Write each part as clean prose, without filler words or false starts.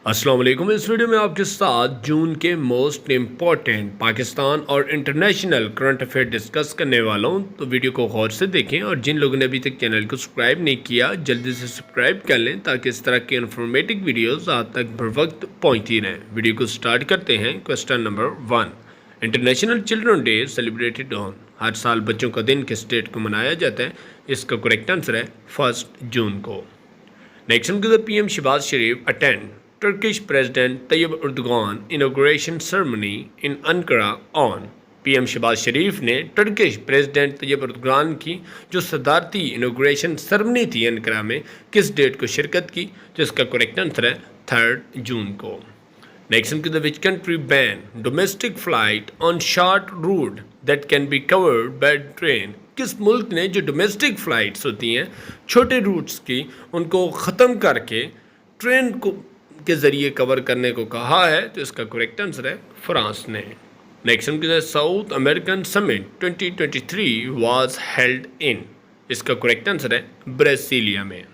अस्सलाम वालेकुम। इस वीडियो में आपके साथ जून के मोस्ट इम्पॉर्टेंट पाकिस्तान और इंटरनेशनल करंट अफेयर डिस्कस करने वाला हूं, तो वीडियो को गौर से देखें और जिन लोगों ने अभी तक चैनल को सब्सक्राइब नहीं किया जल्दी से सब्सक्राइब कर लें ताकि इस तरह के इन्फॉर्मेटिव वीडियोस आप तक बर वक्त पहुँचती रहें। वीडियो को स्टार्ट करते हैं। Question number 1, international children day celebrated on. हर साल बच्चों का दिन किस डेट को मनाया जाता है? इसका करेक्ट आंसर है 1 जून को। नेक्स्ट उनके PM Shahbaz Sharif attend Turkish President Tayyip Erdogan inauguration ceremony in Ankara on। PM Shahbaz Sharif ने टर्किश प्रेसिडेंट तैयब अर्दोगान की जो सदारती इनोग्रेशन सेरेमनी थी अनकरा में किस डेट को शिरकत की? जिसका करेक्ट आंसर है 3 जून को। नेक्स्ट उनके which country ban domestic flight on short route that can be covered by train. किस मुल्क ने जो डोमेस्टिक फ़्लाइट्स होती हैं छोटे रूट्स की उनको ख़त्म करके ट्रेन को के ज़रिए कवर करने को कहा है? तो इसका करेक्ट आंसर है फ्रांस ने। नेक्स्ट उनके South American summit 2023 was held in. इसका करेक्ट आंसर है ब्राज़ीलिया में।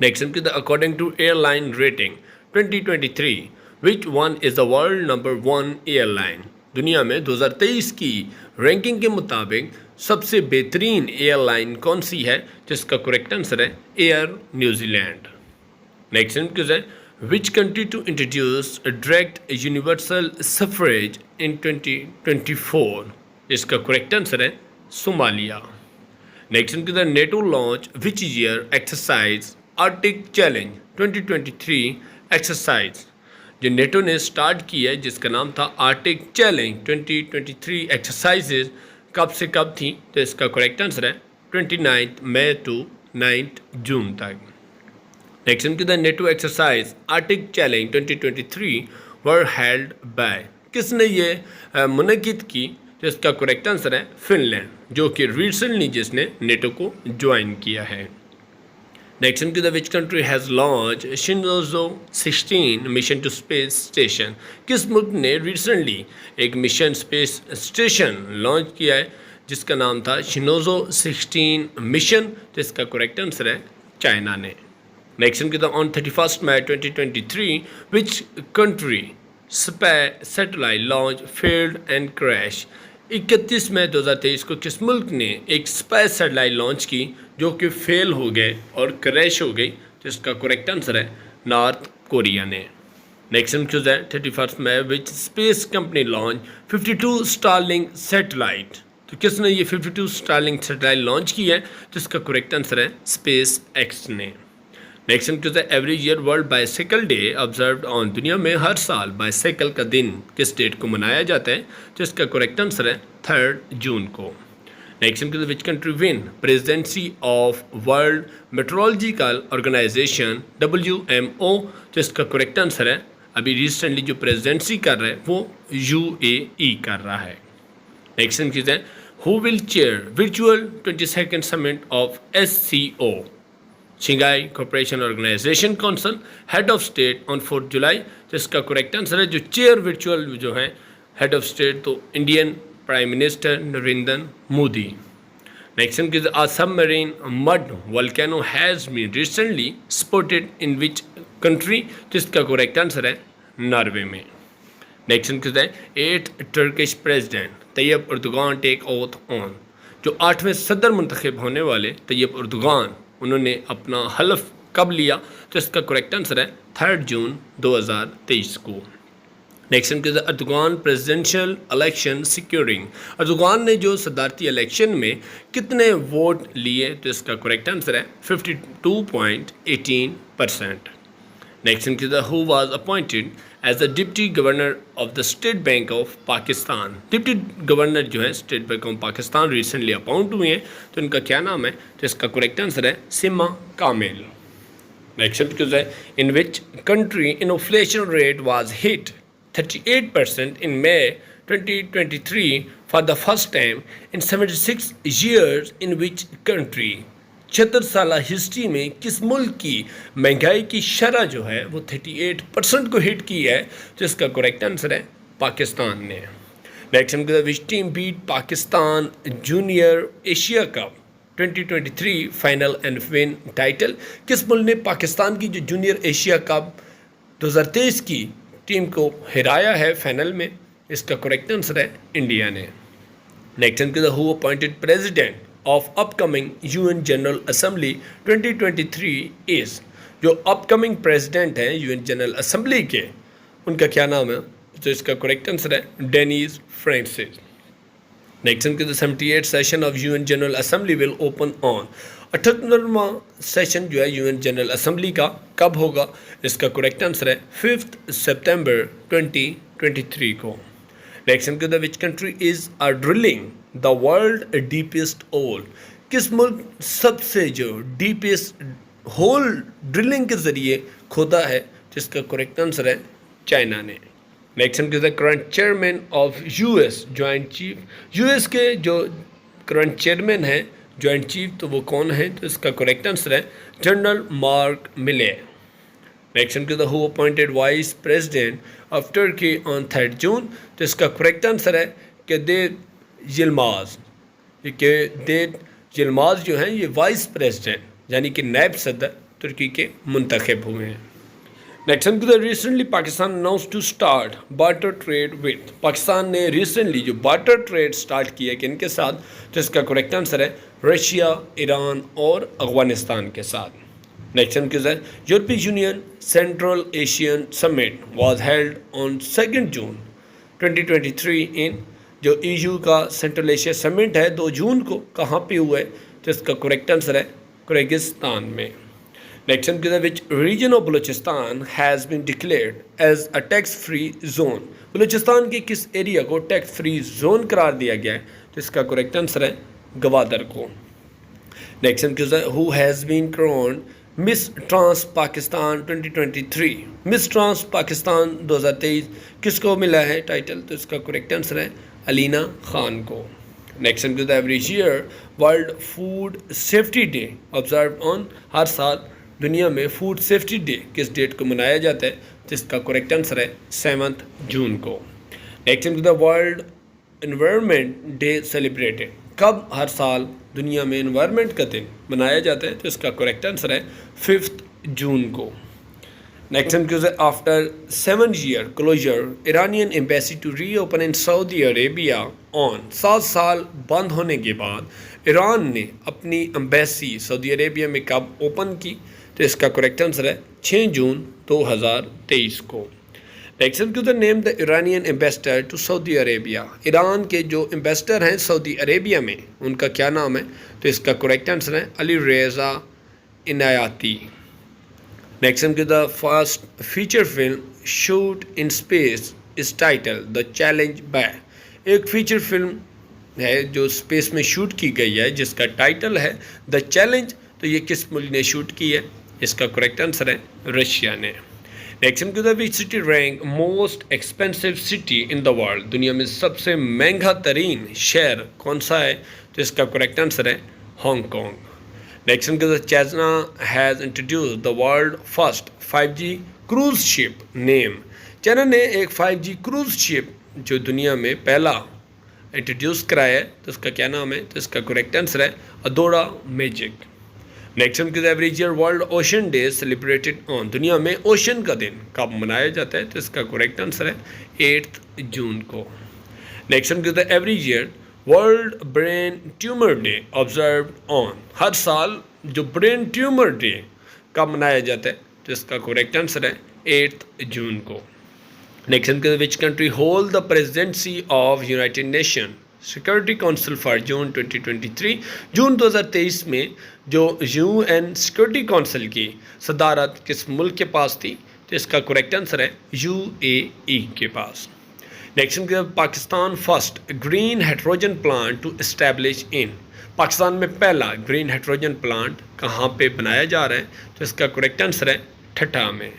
नेक्स्ट उनके according to airline rating 2023 which one is the world number 1 airline. दुनिया में 2023 की रैंकिंग के मुताबिक सबसे बेहतरीन एयरलाइन कौन सी है? जिसका करेक्ट आंसर है एयर न्यूजीलैंड। नेक्स्ट उनके Which country to introduce a direct universal suffrage in 2024? इसका करेक्ट आंसर है सोमालिया। नेक्स्ट उनके NATO launch which year exercise Arctic Challenge 2023 exercise जो नेटो ने स्टार्ट की है जिसका नाम था आर्टिक चैलेंज 2023 एक्सरसाइजेज कब से कब थी? तो इसका करेक्ट आंसर है 29 मई टू 9 जून तक। नेक्स्ट इनके the NATO exercise Arctic challenge 2023 were held by. किसने ये मुनक़िद की? तो इसका करेक्ट आंसर है फिनलैंड, जो कि रिसेंटली जिसने नेटो को ज्वाइन किया है। नेक्स्ट इनके the which country has launch Shenzhou 16 mission to space station. किस मुल्क ने रिसेंटली एक मिशन स्पेस स्टेशन लॉन्च किया है जिसका नाम था शिनोज़ो 16 मिशन? तो इसका करेक्ट आंसर है चाइना ने। नेक्स्ट इनके on 31 May 2023 which country spy satellite launch failed and crash. 31 मई 2023 को किस मुल्क ने एक स्पाई सैटेलाइट लॉन्च की जो कि फेल हो गए और क्रैश हो गई? तो इसका करेक्ट आंसर है नॉर्थ कोरिया ने। नेक्स्ट इनके 31 मई which space company launch 52 Starlink satellite. तो किसने ये 52 स्टारलिंक सैटेलाइट लॉन्च की है? तो इसका करेक्ट आंसर है स्पेस एक्स ने। नेक्स्ट इनके every year world bicycle day observe on. दुनिया में हर साल बाइसाइकिल का दिन किस डेट को मनाया जाता है? तो इसका करेक्ट आंसर है 3 जून को। नेक्स्ट इनके which country win presidency of world meteorological organization WMO। तो इसका करेक्ट आंसर है अभी रिसेंटली जो प्रेसिडेंसी कर रहा है वो UAE कर रहा है। नेक्स्ट इनके who will chair virtual 22nd summit of SCO Shanghai cooperation organization council head of state on 4 July. तो इसका करेक्ट आंसर है जो चेयर वर्चुअल जो है हेड ऑफ स्टेट तो Indian prime minister Narendra Modi. Next इनके submarine mud volcano has been recently spotted in which country? तो इसका करेक्ट आंसर है नॉर्वे में। नेक्स्ट इनके 8th Turkish president Tayyip Erdogan take oath on. जो 8वें सदर मुंतखब होने वाले तैयब अर्दोगान उन्होंने अपना हलफ कब लिया? तो इसका करेक्ट आंसर है 3 जून 2023 को। नेक्स्ट इनके Erdogan presidential election securing. Erdogan ने जो सदारती इलेक्शन में कितने वोट लिए? तो इसका करेक्ट आंसर है 52.18%। नेक्स्ट इनके who was appointed as the deputy governor of the State Bank of Pakistan. Deputy governor जो है State Bank of Pakistan recently appoint हुए हैं, तो इनका क्या नाम है? तो इसका करेक्ट आंसर है सिमा कामिल। नेक्स्ट इनके in which country inflation rate was hit 38% in May 2023 for the first time in 76 years in which country। 76 साला हिस्ट्री में किस मुल्क की महंगाई की शरह जो है वो 38% को हिट की है? तो इसका करेक्ट आंसर है पाकिस्तान ने। नेक्स्ट इनके which team beat Pakistan junior Asia Cup 2023 final and win title. किस मुल्क ने पाकिस्तान की जो जूनियर एशिया कप 2023 की टीम को हराया है फाइनल में, इसका करेक्ट आंसर है इंडिया ने। नेक्स्ट इनके who appointed president of upcoming UN general assembly 2023 is, जो अपकमिंग प्रेसिडेंट हैं यूएन जनरल असेंबली के, उनका क्या नाम है? तो इसका करेक्ट आंसर है डेनिस फ्रांसिस। नेक्स्ट इनके 78 session of UN general assembly will open on, 78वां सेशन जो है यूएन जनरल असेंबली का कब होगा? इसका करेक्ट आंसर है 5 सितंबर 2023 को। नेक्स्ट इनके which country is are drilling the world deepest hole, किस मुल्क सबसे जो डीपेस्ट होल ड्रिलिंग के ज़रिए खोदा है? जिसका करेक्ट आंसर है चाइना ने। नेक्स्ट इनके current chairman of US joint chief, US के जो करंट चेयरमैन हैं जॉइंट चीफ, तो वो कौन है? तो इसका करेक्ट आंसर है जनरल मार्क मिले। नेक्स्ट इनके who appointed vice president of Turkey on 3 जून, तो इसका करेक्ट आंसर है कि दे यिल्माज जो हैं ये वाइस प्रेसिडेंट यानी कि नायब सदर तुर्की के मुंतखब हुए हैं। नेक्स्ट इनके recently Pakistan announce to start barter trade with, Pakistan ने रिसेंटली जो बार्टर ट्रेड स्टार्ट किया है किन के साथ? तो इसका करेक्ट आंसर है रशिया, ईरान और अफगानिस्तान के साथ। नेक्स्ट इनके यूरोपीय union central Asian summit was held on 2 जून 2023 इन, जो ईयू का सेंट्रल एशिया समिट है 2 जून को कहाँ पे हुआ है? तो इसका करेक्ट आंसर है किर्गिस्तान में। नेक्स्ट इनके which region of Balochistan has been declared as a tax free zone, Balochistan के किस एरिया को टैक्स फ्री जोन करार दिया गया है? तो इसका करेक्ट आंसर है गवादर को। नेक्स्ट इनके who has been crowned miss trans Pakistan 2023, miss trans Pakistan 2023 किसको मिला है टाइटल? तो इसका करेक्ट आंसर है अलीना खान को। नेक्स्ट इनके every year world food safety day observe on, हर साल दुनिया में फूड सेफ्टी डे किस डेट को मनाया जाता है? तो इसका करेक्ट आंसर है 7 जून को। नेक्स्ट इनके वर्ल्ड एनवायरनमेंट डे सेलिब्रेटेड, कब हर साल दुनिया में एनवायरनमेंट का दिन मनाया जाता है? तो इसका करेक्ट आंसर है 5 जून को। नेक्स्ट इनके after 7 year closure Iranian embassy to reopen in Saudi Arabia on, 7 साल बंद होने के बाद ईरान ने अपनी एम्बेसी सऊदी अरेबिया में कब ओपन की? तो इसका करेक्ट आंसर है 6 जून 2023 को। नेक्स्ट इनके name the Iranian ambassador to Saudi Arabia, Iran के जो एम्बेसडर हैं सऊदी अरेबिया में उनका क्या नाम है? तो इसका करेक्ट आंसर है अली रेज़ा इनायाती। नेक्स्ट इनके first feature film shoot in space इस टाइटल द चैलेंज बाय, एक फीचर फिल्म है जो स्पेस में शूट की गई है जिसका टाइटल है द चैलेंज, तो ये किस मुल्क ने शूट की है? इसका करेक्ट आंसर है रशिया ने। नेक्स्ट इनके which city rank most expensive city in the world, दुनिया में सबसे महंगा तरीन शहर कौन सा है? तो इसका करेक्ट आंसर है हांगकॉन्ग। नेक्स्ट इनके China has introduce the world first 5G cruise ship name, China ने एक 5G क्रूज शिप जो दुनिया में पहला इंट्रोड्यूस कराया है, तो उसका क्या नाम है? तो इसका करेक्ट आंसर है अदोरा मैजिक। नेक्स्ट इनके every year world ocean day celebrated on, दुनिया में ओशन का दिन कब मनाया जाता है? तो इसका करेक्ट आंसर है 8 जून को। नेक्स्ट इनके every year world brain tumour day observe on, हर साल जो ब्रेन ट्यूमर डे कब मनाया जाता है? तो इसका करेक्ट आंसर है 8 जून को। नेक्स्ट इनके which country hold the presidency of United nation security council for जून 2023, जून 2023 में जो यूएन सिक्योरिटी काउंसिल की सदारत किस मुल्क के पास थी? तो इसका करेक्ट आंसर है यूएई के पास। नेक्स्ट इनके Pakistan first green hydrogen plant to establish in, Pakistan में पहला ग्रीन हाइड्रोजन प्लांट कहाँ पे बनाया जा रहा है? तो इसका करेक्ट आंसर है ठट्ठा में।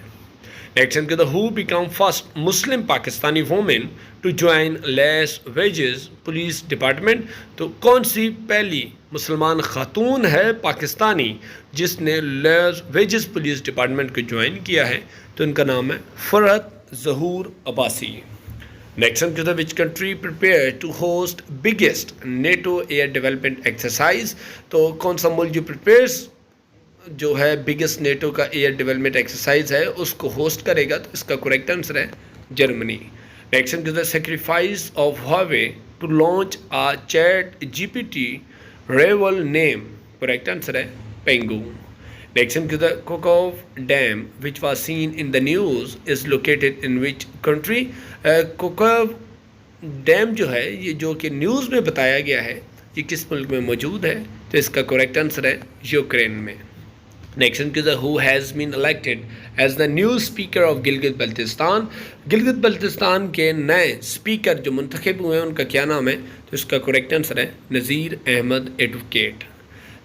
नेक्स्ट इनके who become first Muslim Pakistani women to join Las Vegas police department, तो कौन सी पहली मुसलमान खातून है पाकिस्तानी जिसने लेस वेजेस पुलिस डिपार्टमेंट को ज्वाइन किया है? तो उनका नाम है फरहत ज़हूर अब्बासी। नेक्स्ट इनके which country prepare to host biggest NATO air development exercise, तो कौन सा मुल्क जो प्रिपेयर्स जो है बिगेस्ट नेटो का एयर डेवलपमेंट एक्सरसाइज है उसको होस्ट करेगा, तो इसका करेक्ट आंसर है Germany. Next the sacrifice of Huawei to launch a ChatGPT rival name, correct answer है Pangu. Next to the Kkpsc Dam, which was seen in the news, is located in which country? Kkpsc Dam जो है ये जो कि news में बताया गया है ये किस मुल्क में मौजूद है, तो इसका करेक्ट आंसर है यूक्रेन में। Next to the who has been elected as the new speaker of Gilgit Baltistan, Gilgit Baltistan के नए स्पीकर जो मुंतखब हुए हैं उनका क्या नाम है, तो इसका करेक्ट आंसर है Nazir Ahmed advocate.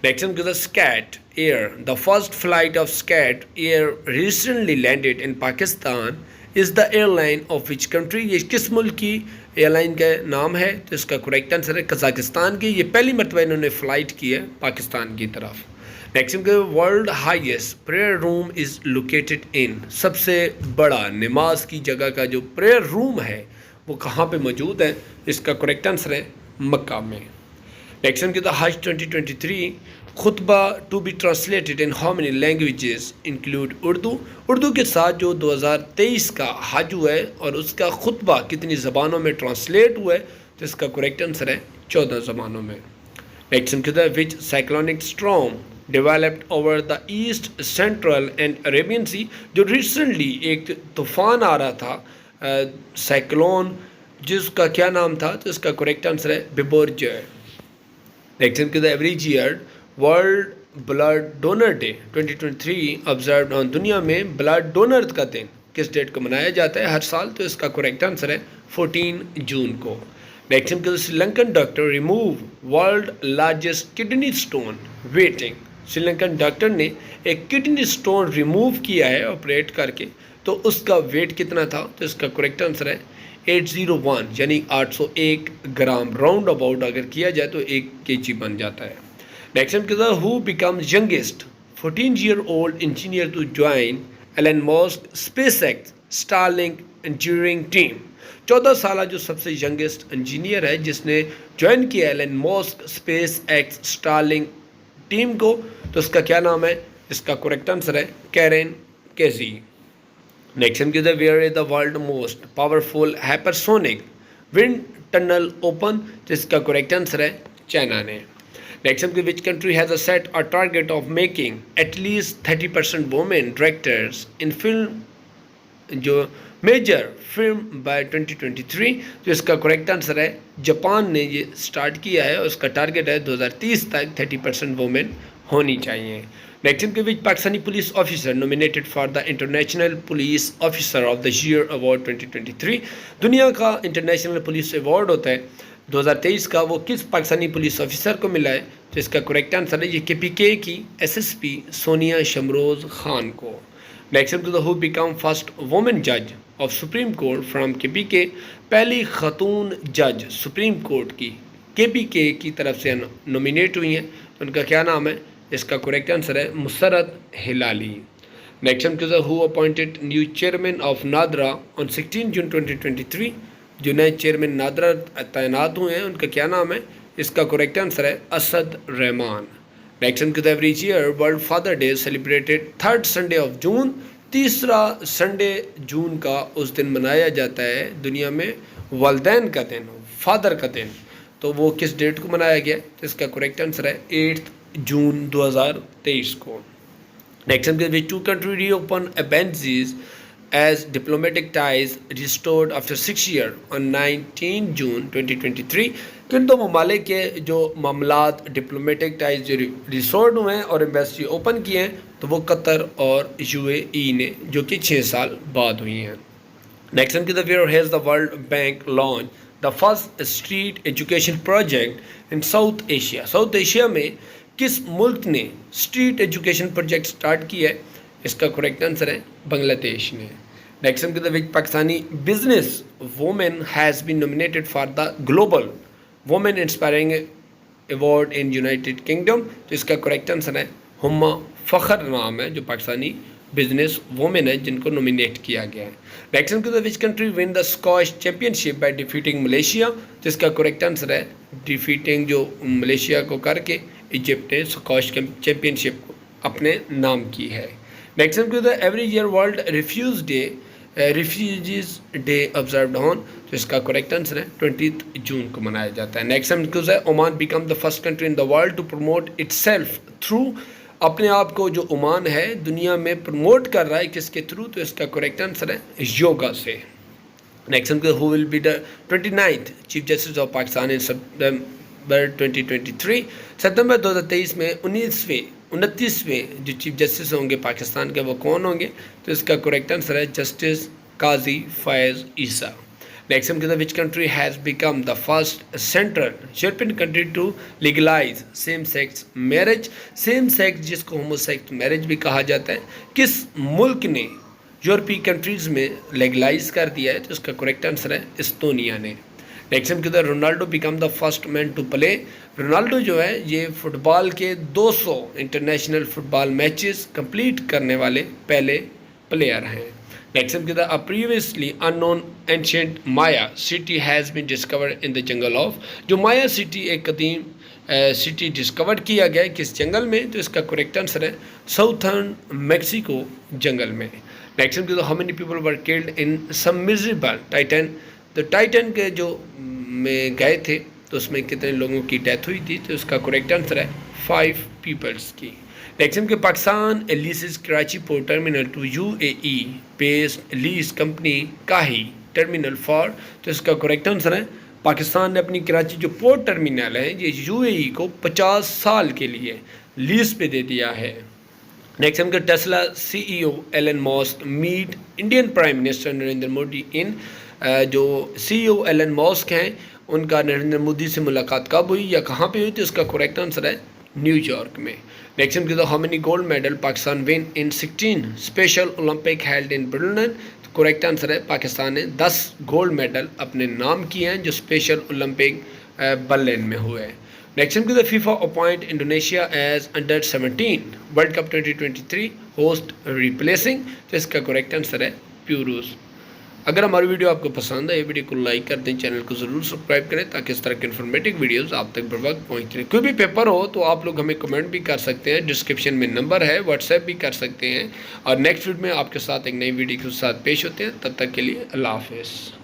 Next to the SCAT Air, the first flight of SCAT Air recently landed in Pakistan is the airline of which country? ये किस मुल्क की एयरलाइन का नाम है, तो इसका करेक्ट आंसर है कजाकिस्तान की। ये पहली मरतबा इन्होंने फ़्लाइट की है पाकिस्तान की तरफ। Next world highest prayer room is located in, सबसे बड़ा नमाज की जगह का जो प्रेयर रूम है वो कहाँ पे मौजूद है, इसका करेक्ट आंसर है मक्का में। Next on to the Hajj 2023 Khutbah to be translated in how many languages include Urdu? Urdu के साथ जो 2023 का हज हुआ है और उसका खुतबा कितनी ज़बानों में ट्रांसलेट हुआ है, तो इसका करेक्ट आंसर है 14 ज़बानों में। Next on to the which cyclonic storm developed over the east central and Arabian Sea, जो recently एक तूफ़ान आ रहा था साइक्लोन, जिसका क्या नाम था, तो इसका करेक्ट आंसर है Biparjoy. Next to the average year world blood donor day 2023 observe on, दुनिया में ब्लड डोनर का दिन किस डेट को मनाया जाता है हर साल, तो इसका करेक्ट आंसर है 14 जून को। Next to the Sri Lankan doctor remove world largest kidney stone weighting, Sri Lankan doctor ने एक किडनी स्टोन रिमूव किया है ऑपरेट करके, तो उसका वेट कितना था, तो इसका करेक्ट आंसर है 801 यानी 801 ग्राम, राउंड अबाउट अगर किया जाए तो 1 kg बन जाता है। नेक्स्ट टाइम किधर who becomes youngest 14-year-old engineer to join Elon Musk SpaceX Starlink engineering team, 14 साल जो सबसे यंगेस्ट इंजीनियर है जिसने ज्वाइन किया Elon Musk SpaceX Starlink team को, तो उसका क्या नाम है, इसका करेक्ट आंसर है कैरेन केजी। नेक्स्ट टाइम किधर where is the world most powerful hypersonic wind tunnel open, तो इसका करेक्ट आंसर है चाइना ने। Next time which country has set a target of making at least 30% women directors in film जो major film by 2023, तो इसका correct answer है Japan ने ये स्टार्ट किया है और उसका टारगेट है 2030 तक 30% वुमेन होनी चाहिए। नेक्स्ट के which Pakistani police officer nominated for the international police officer of the year award 2023, दुनिया का इंटरनेशनल पुलिस अवार्ड होता है 2023 का, वो किस पाकिस्तानी पुलिस ऑफिसर को मिला है, तो इसका करेक्ट आंसर है ये KPK की SSP सोनिया शमरोज़ खान को। Next to the who become first women जज of supreme court from KPK, पहली खातून जज सुप्रीम कोर्ट की KPK की तरफ से नॉमिनेट हुई हैं, उनका क्या नाम है, इसका करेक्ट आंसर है Musarrat Hilali. Next to the who appointed new chairman of NADRA on 16 June 2023, जो नए चेयरमैन नादरा तैनात हुए हैं उनका क्या नाम है, इसका करेक्ट आंसर है Asad Rahman. Next to the average year world father day celebrated 3rd Sunday of June, तीसरा संडे जून का उस दिन मनाया जाता है दुनिया में वालिदैन का दिन, फादर का दिन, तो वो किस डेट को मनाया गया, तो इसका करेक्ट आंसर है 8 जून 2023 को। Next which two country reopen embassies as diplomatic ties restored after 6 year on 19 June 2023, किन दो ममालिक के जो मामलात डिप्लोमेटिक टाइज जो रिस्टोर्ड हुए हैं और एम्बेसी ओपन किए हैं, तो वो कतर और UAE ने, जो कि 6 साल बाद हुई हैं। नेक्स्ट की the where has the World Bank launch the first street education project in South Asia, South Asia में किस मुल्क ने स्ट्रीट एजुकेशन प्रोजेक्ट स्टार्ट किया है, इसका करेक्ट आंसर है बांग्लादेश ने। नेक्स्ट की the which Pakistani business women has been nominated for the global women inspiring award in United Kingdom, तो इसका करेक्ट आंसर है हुम्मा फ़खर नाम है जो पाकिस्तानी बिजनेस वुमेन है जिनको नॉमिनेट किया गया है। Next to the which country win the squash championship by defeating Malaysia, तो इसका करेक्ट आंसर है डिफीटिंग जो मलेशिया को करके इजिप्ट ने स्क्वैश चैंपियनशिप को अपने नाम की है। नेक्स्ट हम every year world refugees day observed on, तो इसका करेक्ट आंसर है 20 जून को मनाया जाता है। नेक्स्ट हम Oman become the first country in the world to promote itself through, अपने आप को जो ओमान है दुनिया में प्रमोट कर रहा है किसके थ्रू, तो इसका करेक्ट आंसर है योगा से। नेक्स्ट हम who will be the 29th chief justice of Pakistan in September 2023, सितंबर 2023 में 29वें जो चीफ जस्टिस होंगे पाकिस्तान के वो कौन होंगे, तो इसका करेक्ट आंसर है जस्टिस काजी फैज़ ईसा। नेक्स्ट हम which country has become the first central European country to legalise same sex marriage, same sex जिसको होमोसेक्स मैरिज भी कहा जाता है, किस मुल्क ने यूरोपीय कंट्रीज़ में लीगलाइज कर दिया है, तो इसका करेक्ट आंसर है एस्टोनिया ने। नेक्स्ट हम Ronaldo become the first man to play, Ronaldo जो है ये फुटबॉल के 200 इंटरनेशनल फुटबॉल मैचेस कंप्लीट करने वाले पहले प्लेयर हैं। नेक्स्ट हम a previously unknown ancient Maya city has been discovered in the jungle of, जो माया सिटी एक कदीम सिटी डिस्कवर किया गया है किस जंगल में, तो इसका करेक्ट आंसर है साउथर्न मैक्सिको जंगल में। नेक्स्ट हम how many people were killed in submersible Titan, तो टाइटन के जो में गए थे तो उसमें कितने लोगों की डेथ हुई थी, तो उसका करेक्ट आंसर है 5 पीपल्स की। नेक्स्ट के Pakistan leases Karachi port terminal to UAE based lease company काही टर्मिनल फॉर, तो इसका करेक्ट आंसर है पाकिस्तान ने अपनी कराची जो पोर्ट टर्मिनल है ये UAE को 50 साल के लिए लीज पे दे दिया है। नेक्स्ट हम Tesla CEO Elon Musk meet Indian prime minister Narendra Modi in, जो CEO एलन मस्क हैं उनका नरेंद्र मोदी से मुलाकात कब हुई या कहाँ पे हुई, तो इसका करेक्ट आंसर है न्यूयॉर्क में। नेक्स्ट हम how many gold medal Pakistan win in 16 special Olympic held in Britain, तो करेक्ट आंसर है पाकिस्तान ने 10 गोल्ड मेडल अपने नाम किए हैं जो स्पेशल ओलंपिक बर्लिन में हुए हैं। नेक्स्ट हम FIFA appoint Indonesia as under 17 world cup 2023 host replacing, तो इसका करेक्ट आंसर है प्यूरूस। अगर हमारी वीडियो आपको पसंद है ये वीडियो को लाइक कर दें, चैनल को ज़रूर सब्सक्राइब करें ताकि इस तरह के इन्फॉर्मेटिव वीडियोस आप तक बर वक्त पहुँचते रहें। कोई भी पेपर हो तो आप लोग हमें कमेंट भी कर सकते हैं, डिस्क्रिप्शन में नंबर है, व्हाट्सएप भी कर सकते हैं। और नेक्स्ट वीडियो में आपके साथ एक नई वीडियो के साथ पेश होते हैं, तब तक के लिए अल्लाह हाफ़िज़।